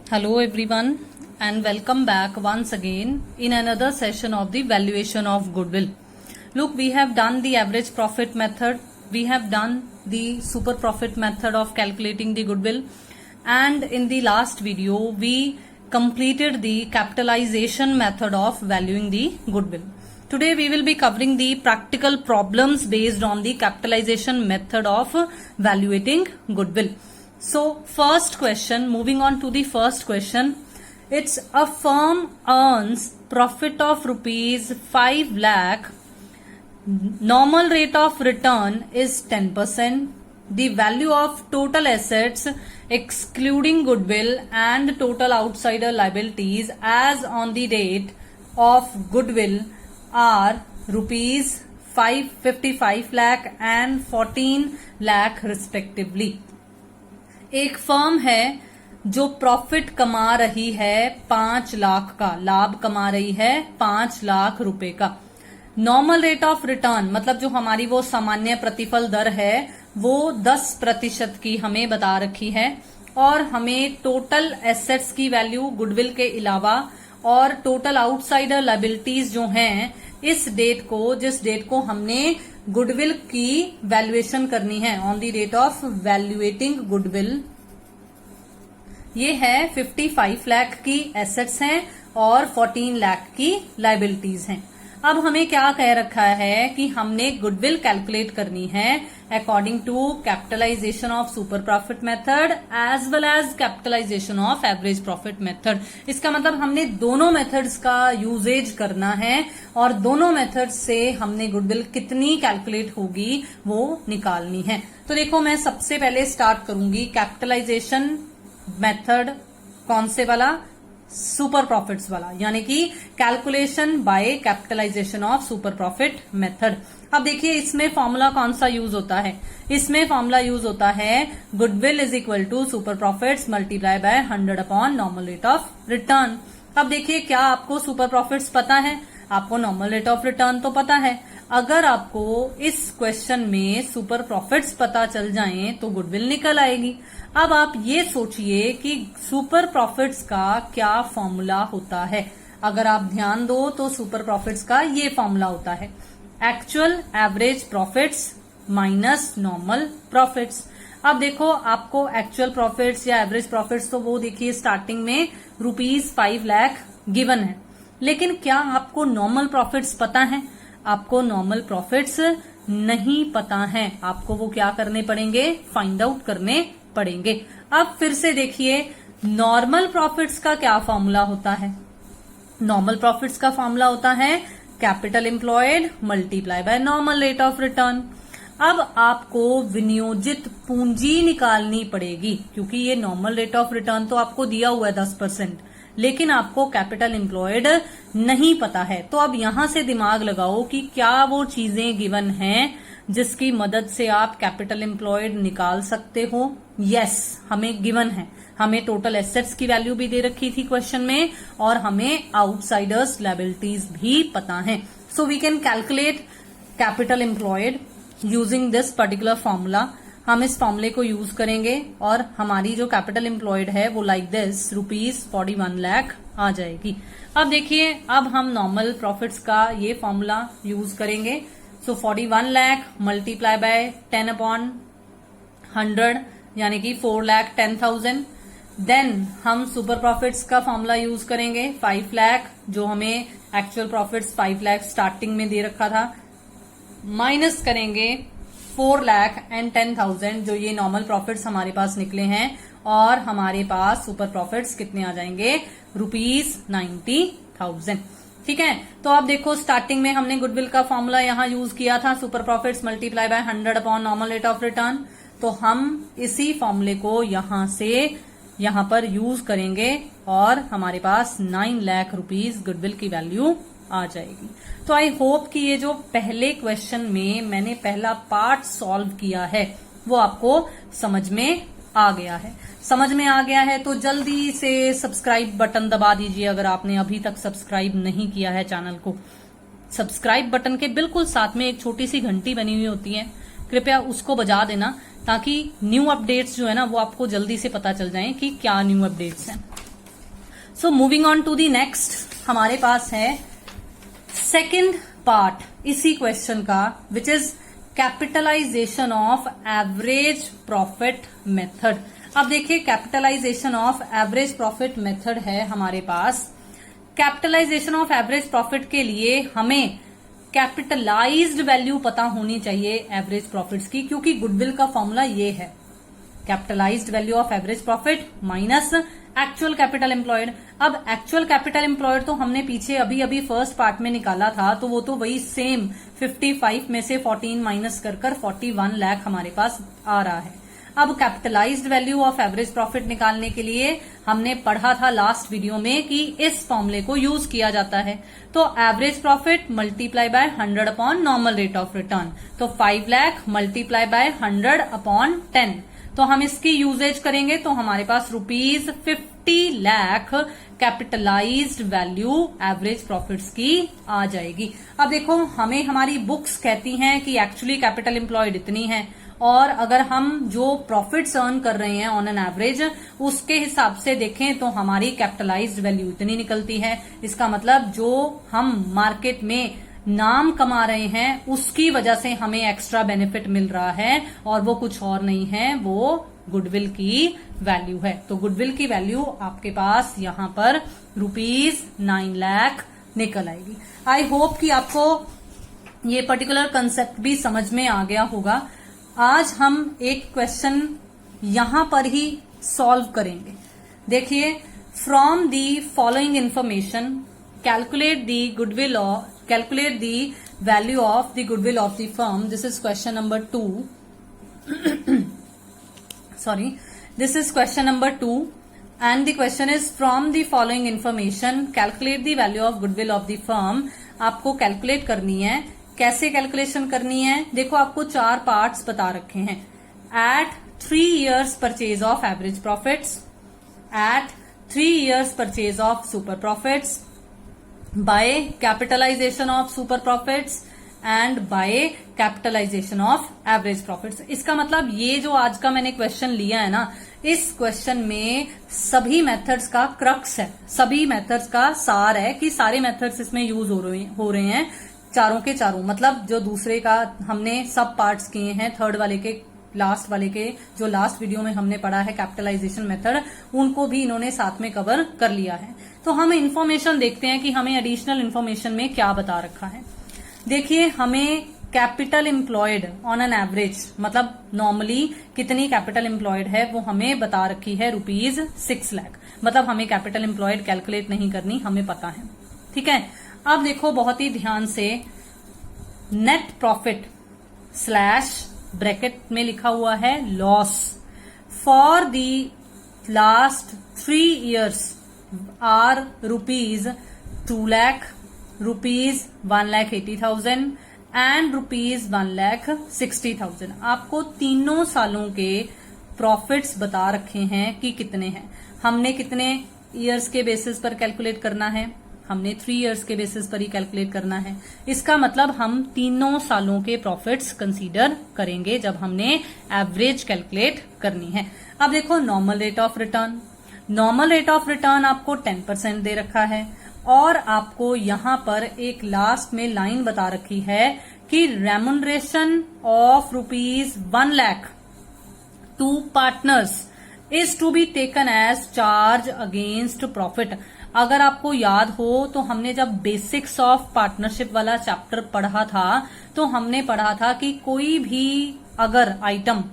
Hello everyone and welcome back once again in another session of the valuation of goodwill. Look, we have done the average profit method, we have done the super profit method of calculating the goodwill, and in the last video we completed the capitalization method of valuing the goodwill. Today we will be covering the practical problems based on the capitalization method of valuating goodwill. So first question, moving on to the first question, it's a firm earns profit of rupees 5 lakh, normal rate of return is 10%, the value of total assets excluding goodwill and total outsider liabilities as on the date of goodwill are rupees 55 lakh and 14 lakh respectively. एक firm है जो profit कमा रही है 5 लाख का, लाभ कमा रही है 5 लाख रुपए का. नॉर्मल रेट ऑफ रिटर्न मतलब जो हमारी वो सामान्य प्रतिफल दर है वो 10% की हमें बता रखी है, और हमें टोटल एसेट्स की वैल्यू गुडविल के अलावा और टोटल आउटसाइडर लायबिलिटीज जो हैं इस डेट को, जिस डेट को हमने गुडविल की वैल्यूएशन करनी है, on the date of valuating goodwill, ये है 55 लाख की एसेट्स हैं और 14 लाख की लायबिलिटीज हैं. अब हमें क्या कह रखा है कि हमने गुडविल कैलकुलेट करनी है according to capitalisation of super profit method as well as capitalisation of average profit method. इसका मतलब हमने दोनों मेथड्स का यूजेज करना है और दोनों मेथड से हमने गुडविल कितनी कैलकुलेट होगी वो निकालनी है. तो देखो, मैं सबसे पहले स्टार्ट करूंगी कैपिटलाइजेशन मेथड. कौन से वाला? सुपर प्रॉफिट्स वाला, यानी कि calculation by capitalisation of super profit method. अब देखिए इसमें फॉर्मूला कौन सा यूज होता है? इसमें फॉर्मूला यूज होता है goodwill is equal to super profits multiply by 100 upon normal rate of return. अब देखिए, क्या आपको सुपर प्रॉफिट्स पता है? आपको नॉर्मल रेट ऑफ रिटर्न तो पता है. अगर आपको इस क्वेश्चन में सुपर प्रॉफिट्स पता चल जाएं तो गुडविल निकल आएगी. अब आप ये सोचिए कि सुपर प्रॉफिट्स का क्या फॉर्मूला होता है. अगर आप ध्यान दो तो सुपर प्रॉफिट्स का ये फॉर्मूला होता है actual average profits minus normal profits. अब देखो, आपको एक्चुअल प्रॉफिट्स या एवरेज प्रॉफिट्स तो वो देखिए स्टार्टिंग में रुपीज 5 लाख गिवन है, लेकिन क्या आपको नॉर्मल प्रॉफिट्स पता है? आपको नॉर्मल प्रॉफिट्स नहीं पता है. आपको वो क्या करने पड़ेंगे? फाइंड आउट करने पड़ेंगे. अब फिर से देखिए, नॉर्मल प्रॉफिट्स का क्या फॉर्मूला होता है? नॉर्मल प्रॉफिट्स का फॉर्मूला होता है capital employed multiply by normal rate of return. अब आपको विनियोजित पूंजी निकालनी पड़ेगी, क्योंकि ये नॉर्मल रेट ऑफ रिटर्न तो आपको दिया हुआ है 10%, लेकिन आपको कैपिटल एम्प्लॉयड नहीं पता है. तो अब यहां से दिमाग लगाओ कि क्या वो चीजें गिवन हैं जिसकी मदद से आप कैपिटल एम्प्लॉयड निकाल सकते हो. यस, हमें गिवन है. हमें टोटल एसेट्स की वैल्यू भी दे रखी थी क्वेश्चन में, और हमें आउटसाइडर्स लायबिलिटीज भी पता है. So we can calculate capital employed using this particular formula. हम इस फॉर्मूले को यूज करेंगे और हमारी जो कैपिटल एम्प्लॉयड है वो लाइक दिस रुपीज 41 लाख आ जाएगी. अब देखिए, अब हम नॉर्मल प्रॉफिट्स का ये फॉर्मूला यूज करेंगे. सो 41 लाख मल्टीप्लाई बाय 10 अपॉन 100 यानी कि 4,10,000. देन हम सुपर प्रॉफिट्स का फॉर्मूला यूज करेंगे 5 लाख, जो हमें एक्चुअल प्रॉफिट्स 5 लाख स्टार्टिंग में दे रखा था, माइनस करेंगे 4 लाख एंड 10,000 जो ये नॉर्मल प्रॉफिट्स हमारे पास निकले हैं, और हमारे पास सुपर प्रॉफिट्स कितने आ जाएंगे? रुपीज 90,000. ठीक है. तो अब देखो, स्टार्टिंग में हमने गुडविल का फॉर्मूला यहाँ यूज किया था super profits multiply by 100 upon normal rate of return. तो हम इसी फॉर्मूले को यहां से यहां पर यूज करेंगे और हमारे पास 9 लाख रुपीज गुडविल की वैल्यू आ जाएगी. तो आई होप कि ये जो पहले क्वेश्चन में मैंने पहला पार्ट सॉल्व किया है वो आपको समझ में आ गया है. समझ में आ गया है तो जल्दी से सब्सक्राइब बटन दबा दीजिए अगर आपने अभी तक सब्सक्राइब नहीं किया है चैनल को. सब्सक्राइब बटन के बिल्कुल साथ में एक छोटी सी घंटी बनी हुई होती है, कृपया उसको बजा देना ताकि न्यू अपडेट्स जो है ना वो आपको जल्दी से पता चल जाएं कि क्या न्यू अपडेट्स हैं. So moving on to the next, हमारे पास है सेकेंड पार्ट इसी क्वेश्चन का, which is capitalisation of average profit method. अब देखिए, capitalisation of average profit method है हमारे पास। कैपिटलाइजेशन ऑफ एवरेज प्रॉफिट के लिए हमें कैपिटलाइज्ड वैल्यू पता होनी चाहिए एवरेज प्रॉफिट्स की, क्योंकि गुडविल का फॉर्मूला ये है, capitalised value of average profit minus actual capital employed. अब एक्चुअल कैपिटल एम्प्लॉयड तो हमने पीछे अभी अभी फर्स्ट पार्ट में निकाला था, तो वो तो वही सेम 55 में से 14 माइनस कर 41 लाख हमारे पास आ रहा है। अब capitalised value of average profit निकालने के लिए हमने पढ़ा था लास्ट वीडियो में कि इस फॉर्मूले को यूज किया जाता है। तो average profit multiply by 100 upon normal rate of return, तो 5 लाख मल्टीप्लाई बाय 100 अपॉन 10। तो हम इसकी यूजेज करेंगे तो हमारे पास ₹50 lakh capitalised value average profits की आ जाएगी। अब देखो, हमें हमारी बुक्स कहती हैं कि एक्चुअली कैपिटल एम्प्लॉयड इतनी है, और अगर हम जो प्रॉफिट्स अर्न कर रहे हैं ऑन एन एवरेज उसके हिसाब से देखें तो हमारी कैपिटलाइज्ड वैल्यू इतनी निकलती है। इसका मतलब जो हम मार्केट में नाम कमा रहे हैं उसकी वजह से हमें एक्स्ट्रा बेनिफिट मिल रहा है, और वो कुछ और नहीं है, वो गुडविल की वैल्यू है। तो गुडविल की वैल्यू आपके पास यहाँ पर ₹9 लाख निकल आएगी। आई होप कि आपको ये पर्टिकुलर कंसेप्ट भी समझ में आ गया होगा। आज हम एक क्वेश्चन यहां पर ही सॉल्व करेंगे। देखिए, from the following information calculate the value of the goodwill of the firm. This is question number 2 sorry, this is question number 2 and the question is from the following information calculate the value of goodwill of the firm। आपको calculate करनी है। कैसे calculation करनी है? देखो, आपको 4 parts बता रखे हैं। At 3 years purchase of average profits, at 3 years purchase of super profits, by capitalisation of super profits and by capitalisation of average profits. इसका मतलब ये जो आज का मैंने क्वेश्चन लिया है ना, इस क्वेश्चन में सभी मेथड्स का क्रक्स है, सभी मेथड्स का सार है कि सारे मेथड्स इसमें यूज हो रहे हैं, चारों के चारों। मतलब जो दूसरे का हमने सब पार्ट्स किए हैं, थर्ड वाले के, लास्ट वाले के, जो लास्ट वीडियो में हमने पढ़ा है कैपिटलाइजेशन मेथड, उनको भी इन्होंने साथ में कवर कर लिया है। तो हम इंफॉर्मेशन देखते हैं कि हमें एडिशनल इंफॉर्मेशन में क्या बता रखा है। देखिए, हमें capital employed on an average, मतलब नॉर्मली कितनी कैपिटल एम्प्लॉयड है वो हमें बता रखी है ₹6 लाख। मतलब हमें कैपिटल एम्प्लॉयड कैलकुलेट नहीं करनी, हमें पता है। ठीक है, अब देखो बहुत ही ध्यान से, नेट प्रॉफिट स्लैश ब्रैकेट में लिखा हुआ है loss for the last 3 years are ₹2 lakh, ₹1,80,000 and ₹1,60,000। आपको तीनों सालों के प्रॉफिट्स बता रखे हैं कि कितने हैं। हमने कितने ईयर्स के बेसिस पर कैलकुलेट करना है? हमने 3 years के बेसिस पर ही कैलकुलेट करना है। इसका मतलब हम तीनों सालों के प्रॉफिट्स कंसीडर करेंगे जब हमने एवरेज कैलकुलेट करनी है। अब देखो, normal rate of return, normal rate of return आपको 10% दे रखा है, और आपको यहां पर एक लास्ट में लाइन बता रखी है कि remuneration of ₹1 lakh to partners is to be taken as charge against profit. अगर आपको याद हो तो हमने जब बेसिक्स ऑफ पार्टनरशिप वाला चैप्टर पढ़ा था तो हमने पढ़ा था कि कोई भी अगर आइटम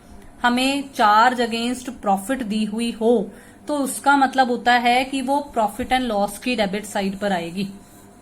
हमें चार्ज अगेंस्ट प्रॉफिट दी हुई हो तो उसका मतलब होता है कि वो प्रॉफिट एंड लॉस की डेबिट साइड पर आएगी।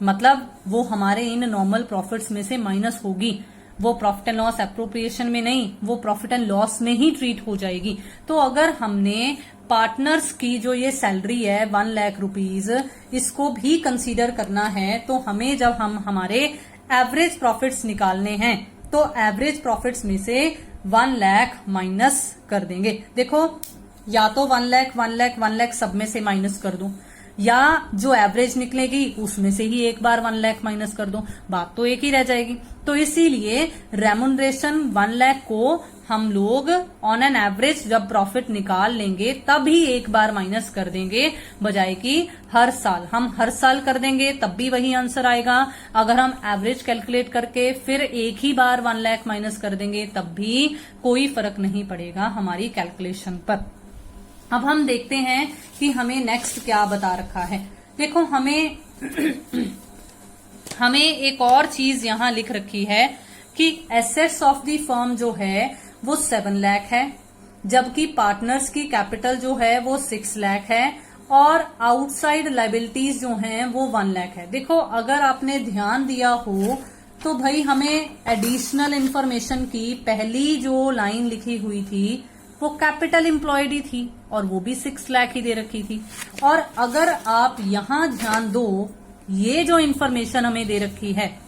मतलब वो हमारे इन नॉर्मल प्रॉफिट्स में से माइनस होगी, वो प्रॉफिट एंड लॉस एप्रोप्रिएशन में नहीं, वो प्रॉफिट एंड लॉस में ही ट्रीट हो जाएगी। तो अगर हमने पार्टनर्स की जो ये सैलरी है 1 लाख रुपीज, इसको भी कंसीडर करना है, तो हमें जब हम हमारे एवरेज प्रॉफिट्स निकालने हैं तो एवरेज प्रॉफिट्स में से 1 लाख माइनस कर देंगे। देखो, या तो 1 लाख सब में से माइनस कर दूं, या जो एवरेज निकलेगी उसमें से ही एक बार 1 लाख माइनस कर दो, बात तो एक ही रह जाएगी। तो इसीलिए रेमुनरेशन 1 लाख को हम लोग ऑन एन एवरेज जब प्रॉफिट निकाल लेंगे तभी एक बार माइनस कर देंगे, बजाय कि हर साल। हम हर साल कर देंगे तब भी वही आंसर आएगा। अगर हम एवरेज कैलकुलेट करके फिर एक ही बार 1 लाख माइनस कर देंगे तब भी कोई फर्क नहीं पड़ेगा हमारी कैलकुलेशन पर। अब हम देखते हैं कि हमें नेक्स्ट क्या बता रखा है। देखो हमें हमें एक और चीज यहां लिख रखी है कि एसेट्स ऑफ द फर्म जो है वो 7 लाख है, जबकि पार्टनर्स की कैपिटल जो है वो 6 लाख है और आउटसाइड लायबिलिटीज जो हैं वो 1 लाख है। देखो अगर आपने ध्यान दिया हो तो भाई हमें एडिशनल इंफॉर्मेशन की पहली जो लाइन लिखी हुई थी वो कैपिटल एम्प्लॉयड ही थी और वो भी 6 लाख ही दे रखी थी। और अगर आप यहां ध्यान दो, ये जो इंफॉर्मेशन हमें दे रखी है,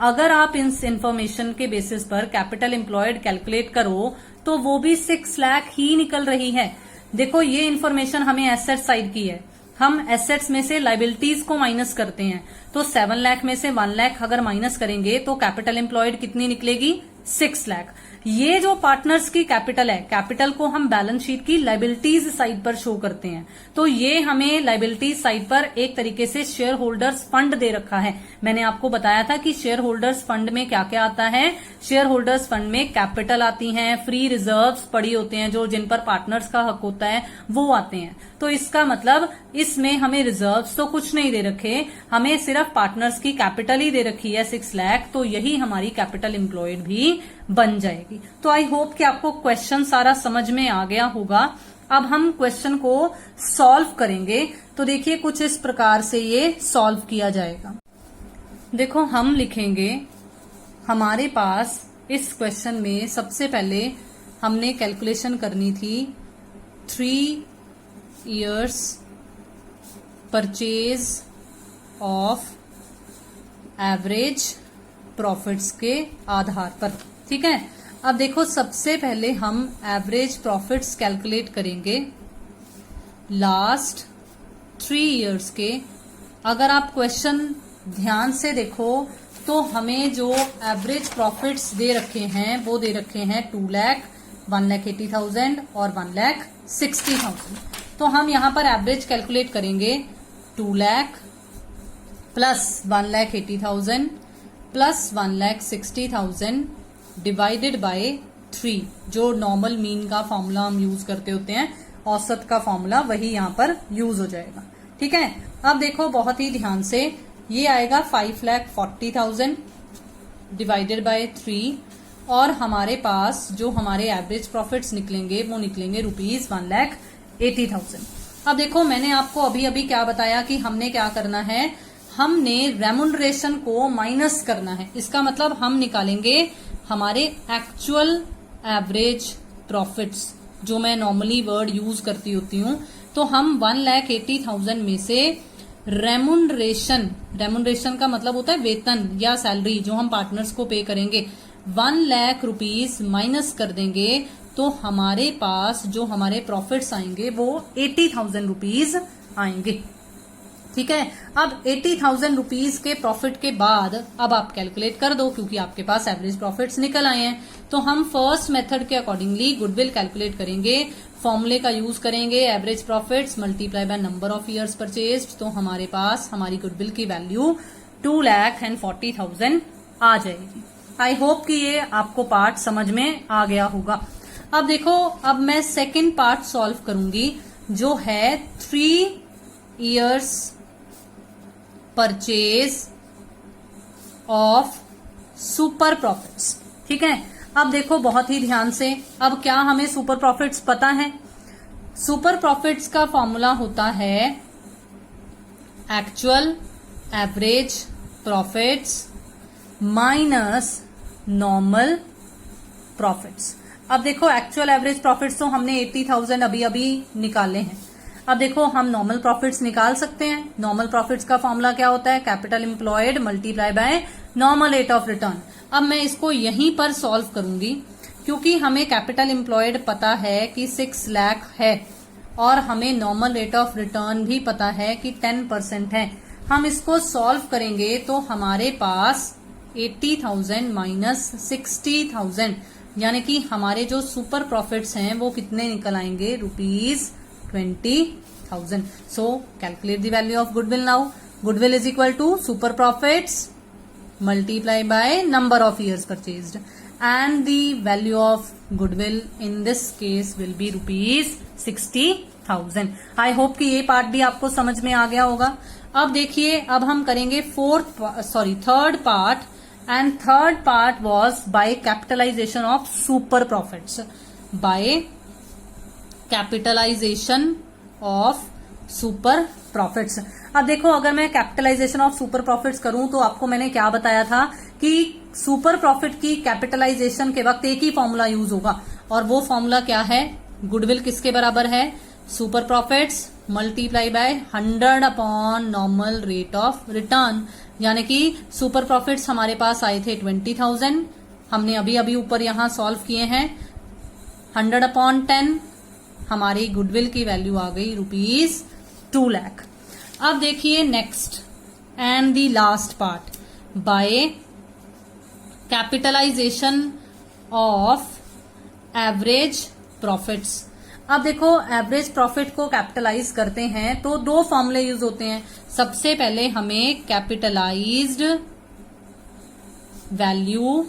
अगर आप इस इंफॉर्मेशन के बेसिस पर कैपिटल एम्प्लॉयड कैलकुलेट करो तो वो भी 6 लाख ही निकल रही है। देखो ये इंफॉर्मेशन हमें एसेट साइड की है, हम एसेट्स में से लायबिलिटीज को माइनस करते हैं, तो 7 लाख में से 1 लाख अगर माइनस करेंगे तो कैपिटल एम्प्लॉयड कितनी निकलेगी? 6 लाख। ये जो पार्टनर्स की कैपिटल है, कैपिटल को हम बैलेंस शीट की लायबिलिटीज साइड पर शो करते हैं, तो ये हमें लायबिलिटीज साइड पर एक तरीके से शेयर होल्डर्स फंड दे रखा है। मैंने आपको बताया था कि शेयर होल्डर्स फंड में क्या क्या आता है। शेयर होल्डर्स फंड में कैपिटल आती हैं, फ्री रिजर्व्स पड़ी होते हैं जो जिन पर पार्टनर्स का हक होता है वो आते हैं। तो इसका मतलब इसमें हमें रिजर्व्स तो कुछ नहीं दे रखे, हमें सिर्फ पार्टनर्स की कैपिटल ही दे रखी है 6 लाख, तो यही हमारी कैपिटल एम्प्लॉयड भी बन जाएगी। तो आई होप कि आपको क्वेश्चन सारा समझ में आ गया होगा। अब हम क्वेश्चन को सॉल्व करेंगे, तो देखिए कुछ इस प्रकार से ये सॉल्व किया जाएगा। देखो हम लिखेंगे, हमारे पास इस क्वेश्चन में सबसे पहले हमने कैलकुलेशन करनी थी 3 years purchase of average profits के आधार पर। ठीक है, अब देखो सबसे पहले हम एवरेज प्रॉफिट्स कैलकुलेट करेंगे लास्ट 3 years के। अगर आप क्वेश्चन ध्यान से देखो तो हमें जो एवरेज प्रॉफिट्स दे रखे हैं वो दे रखे हैं 2 लाख, 1,80,000 और 1,60,000। तो हम यहां पर एवरेज कैलकुलेट करेंगे 2 lakh plus 1,80,000 plus 1,60,000 divided by 3, जो नॉर्मल मीन का फॉर्मूला हम यूज करते होते हैं, औसत का फॉर्मूला वही यहां पर यूज हो जाएगा। ठीक है, अब देखो बहुत ही ध्यान से, ये आएगा 5,40,000 डिवाइडेड बाय 3 और हमारे पास जो हमारे एवरेज प्रॉफिट्स निकलेंगे वो निकलेंगे ₹1,80,000। अब देखो मैंने आपको अभी अभी क्या बताया कि हमने क्या करना है, हमने रेमुनरेशन को माइनस करना है। इसका मतलब हम निकालेंगे हमारे एक्चुअल एवरेज प्रॉफिट्स, जो मैं नॉर्मली वर्ड यूज करती होती हूँ। तो हम 1,80,000 में से रेमुनरेशन का मतलब होता है वेतन या सैलरी जो हम पार्टनर्स को पे करेंगे, 1 लाख रुपीज माइनस कर देंगे तो हमारे पास जो हमारे प्रॉफिट्स आएंगे वो 80,000 रुपीज आएंगे। ठीक है, अब 80,000 रुपीज के प्रॉफिट के बाद अब आप कैलकुलेट कर दो, क्योंकि आपके पास एवरेज प्रॉफिट्स निकल आए हैं। तो हम फर्स्ट मेथड के अकॉर्डिंगली गुडविल कैलकुलेट करेंगे, फॉर्मूले का यूज करेंगे, average profits multiply by number of years purchased, तो हमारे पास हमारी गुडविल की वैल्यू 2,40,000 आ जाएगी। आई होप कि ये आपको पार्ट समझ में आ गया होगा। अब देखो, अब मैं सेकेंड पार्ट सॉल्व करूंगी जो है 3 years purchase of super profits. ठीक है, अब देखो बहुत ही ध्यान से, अब क्या हमें सुपर प्रॉफिट्स पता है? सुपर प्रॉफिट्स का फॉर्मूला होता है actual average profits minus normal profits. अब देखो एक्चुअल एवरेज प्रॉफिट्स तो हमने 80,000 अभी अभी निकाले हैं। अब देखो हम नॉर्मल प्रॉफिट्स निकाल सकते हैं। नॉर्मल प्रॉफिट्स का फॉर्मूला क्या होता है? Capital employed multiply by normal rate of return. अब मैं इसको यहीं पर सॉल्व करूंगी, क्योंकि हमें कैपिटल एम्प्लॉयड पता है कि 6 लाख है और हमें नॉर्मल रेट ऑफ रिटर्न भी पता है कि 10% है। हम इसको सॉल्व करेंगे तो हमारे पास 80,000 माइनस 60,000 यानी कि हमारे जो सुपर प्रॉफिट्स हैं वो कितने निकल आएंगे, ₹20,000. So calculate the value of goodwill now. Goodwill is equal to super profits multiply by number of years purchased, and the value of goodwill in this case will be ₹60,000. I hope कि ये part भी आपको समझ में आ गया होगा. अब देखिए, अब हम करेंगे third part, and third part was by capitalisation of super profits. By capitalisation of super profits. अब देखो, अगर मैं कैपिटलाइजेशन ऑफ सुपर प्रॉफिट्स करूं तो आपको मैंने क्या बताया था कि सुपर प्रॉफिट की कैपिटलाइजेशन के वक्त एक ही फॉर्मूला यूज होगा, और वो फॉर्मूला क्या है, गुडविल किसके बराबर है, super profits multiply by 100 upon normal rate of return. यानी कि सुपर प्रॉफिट्स हमारे पास आए थे 20,000, हमने अभी अभी ऊपर यहां सॉल्व किए हैं. 100 अपॉन 10 हमारी गुडविल की वैल्यू आ गई ₹2 लाख. अब देखिए next and the last part, by capitalisation of average profits. अब देखो, एवरेज प्रॉफिट को कैपिटलाइज करते हैं तो दो फॉर्मूले यूज होते हैं. सबसे पहले हमें capitalised value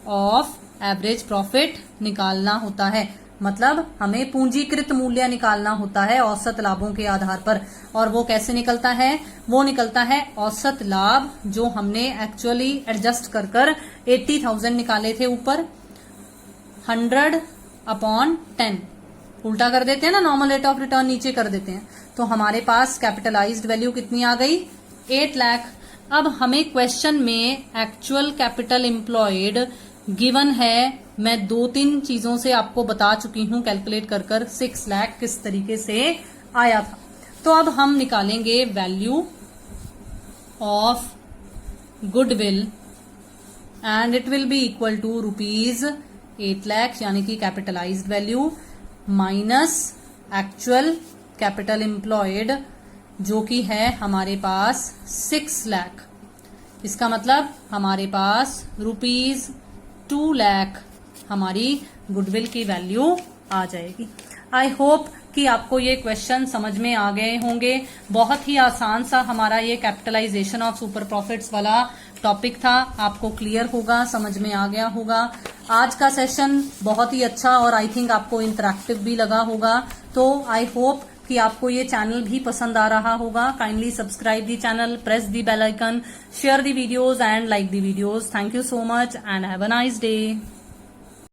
of average profit निकालना होता है, मतलब हमें पूंजीकृत मूल्य निकालना होता है औसत लाभों के आधार पर. और वो कैसे निकलता है, वो निकलता है औसत लाभ जो हमने एक्चुअली एडजस्ट कर 80,000 निकाले थे ऊपर, 100 अपॉन 10 उल्टा कर देते हैं ना, नॉर्मल रेट ऑफ रिटर्न नीचे कर देते हैं, तो हमारे पास कैपिटलाइज्ड वैल्यू कितनी आ गई, 8 लाख. अब हमें क्वेश्चन में एक्चुअल कैपिटल एम्प्लॉयड गिवन है, मैं 2-3 चीजों से आपको बता चुकी हूं कैलकुलेट कर 6 लाख किस तरीके से आया था. तो अब हम निकालेंगे value of goodwill, and it will be equal to ₹8 lakh, यानी कि capitalised value minus actual capital employed जो कि है हमारे पास 6 लाख. इसका मतलब हमारे पास ₹2 लाख हमारी गुडविल की वैल्यू आ जाएगी. आई होप कि आपको ये क्वेश्चन समझ में आ गए होंगे. बहुत ही आसान सा हमारा ये कैपिटलाइजेशन ऑफ सुपर प्रॉफिट्स वाला टॉपिक था, आपको क्लियर होगा, समझ में आ गया होगा. आज का सेशन बहुत ही अच्छा और आई थिंक आपको इंटरेक्टिव भी लगा होगा. तो आई होप कि आपको ये चैनल भी पसंद आ रहा होगा. Kindly subscribe the channel, press the bell icon, share the videos and like the videos. Thank you so much and have a nice day.